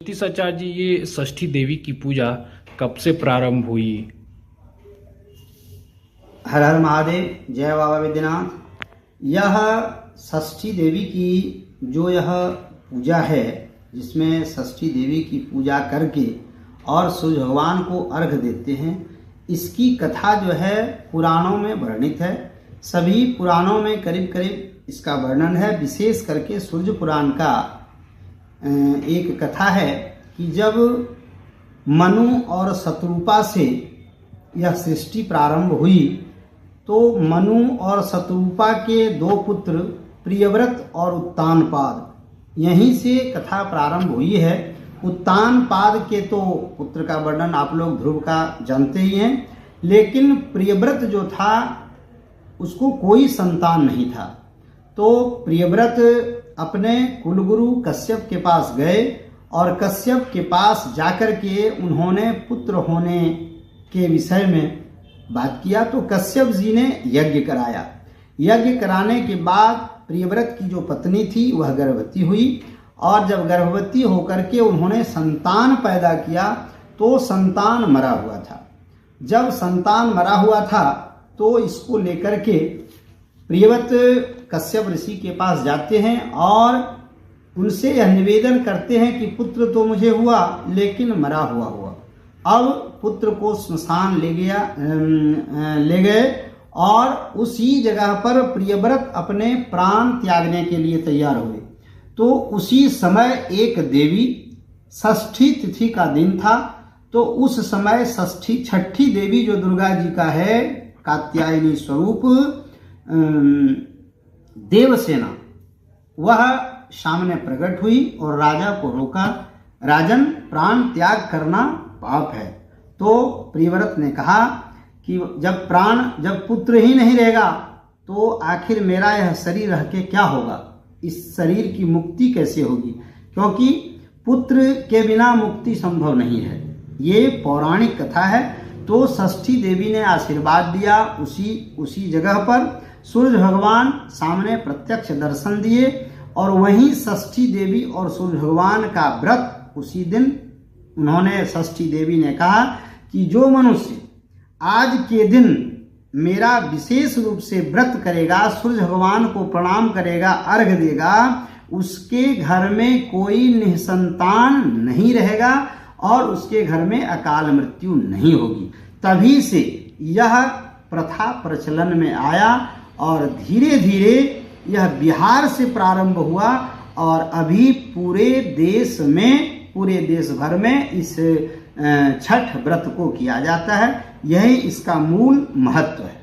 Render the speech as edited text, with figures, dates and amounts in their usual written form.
नीतीश आचार्य जी, ये षष्ठी देवी की पूजा कब से प्रारंभ हुई? हर हर महादेव, जय बाबा विद्यनाथ। यह षष्ठी देवी की जो यह पूजा है, जिसमें षष्ठी देवी की पूजा करके और सूर्य भगवान को अर्घ देते हैं, इसकी कथा जो है पुराणों में वर्णित है। सभी पुराणों में करीब करीब इसका वर्णन है। विशेष करके सूर्य पुराण का एक कथा है कि जब मनु और शत्रुपा से यह सृष्टि प्रारंभ हुई तो मनु और शत्रुपा के दो पुत्र प्रियव्रत और उत्तानपाद, यहीं से कथा प्रारंभ हुई है। उत्तानपाद के तो पुत्र का वर्णन आप लोग ध्रुव का जानते ही हैं, लेकिन प्रियव्रत जो था उसको कोई संतान नहीं था। तो प्रियव्रत अपने कुलगुरु कश्यप के पास गए और कश्यप के पास जाकर के उन्होंने पुत्र होने के विषय में बात किया। तो कश्यप जी ने यज्ञ कराया। यज्ञ कराने के बाद प्रियव्रत की जो पत्नी थी वह गर्भवती हुई, और जब गर्भवती होकर के उन्होंने संतान पैदा किया तो संतान मरा हुआ था। जब संतान मरा हुआ था तो इसको लेकर के प्रियव्रत कश्यप ऋषि के पास जाते हैं और उनसे यह निवेदन करते हैं कि पुत्र तो मुझे हुआ लेकिन मरा हुआ। अब पुत्र को श्मशान ले गए और उसी जगह पर प्रियव्रत अपने प्राण त्यागने के लिए तैयार हुए। तो उसी समय एक देवी, षष्ठी तिथि का दिन था, तो उस समय छठी देवी जो दुर्गा जी का है कात्यायनी स्वरूप देवसेना, वह सामने प्रकट हुई और राजा को रोका। राजन, प्राण त्याग करना पाप है। तो प्रियव्रत ने कहा कि जब पुत्र ही नहीं रहेगा तो आखिर मेरा यह शरीर रह के क्या होगा, इस शरीर की मुक्ति कैसे होगी, क्योंकि पुत्र के बिना मुक्ति संभव नहीं है। ये पौराणिक कथा है। तो षष्ठी देवी ने आशीर्वाद दिया। उसी जगह पर सूर्य भगवान सामने प्रत्यक्ष दर्शन दिए और वहीं षष्ठी देवी और सूर्य भगवान का व्रत उसी दिन उन्होंने, षष्ठी देवी ने कहा कि जो मनुष्य आज के दिन मेरा विशेष रूप से व्रत करेगा, सूर्य भगवान को प्रणाम करेगा, अर्घ देगा, उसके घर में कोई निसंतान नहीं रहेगा और उसके घर में अकाल मृत्यु नहीं होगी। तभी से यह प्रथा प्रचलन में आया और धीरे धीरे यह बिहार से प्रारंभ हुआ और अभी पूरे देश भर में इस छठ व्रत को किया जाता है। यही इसका मूल महत्व है।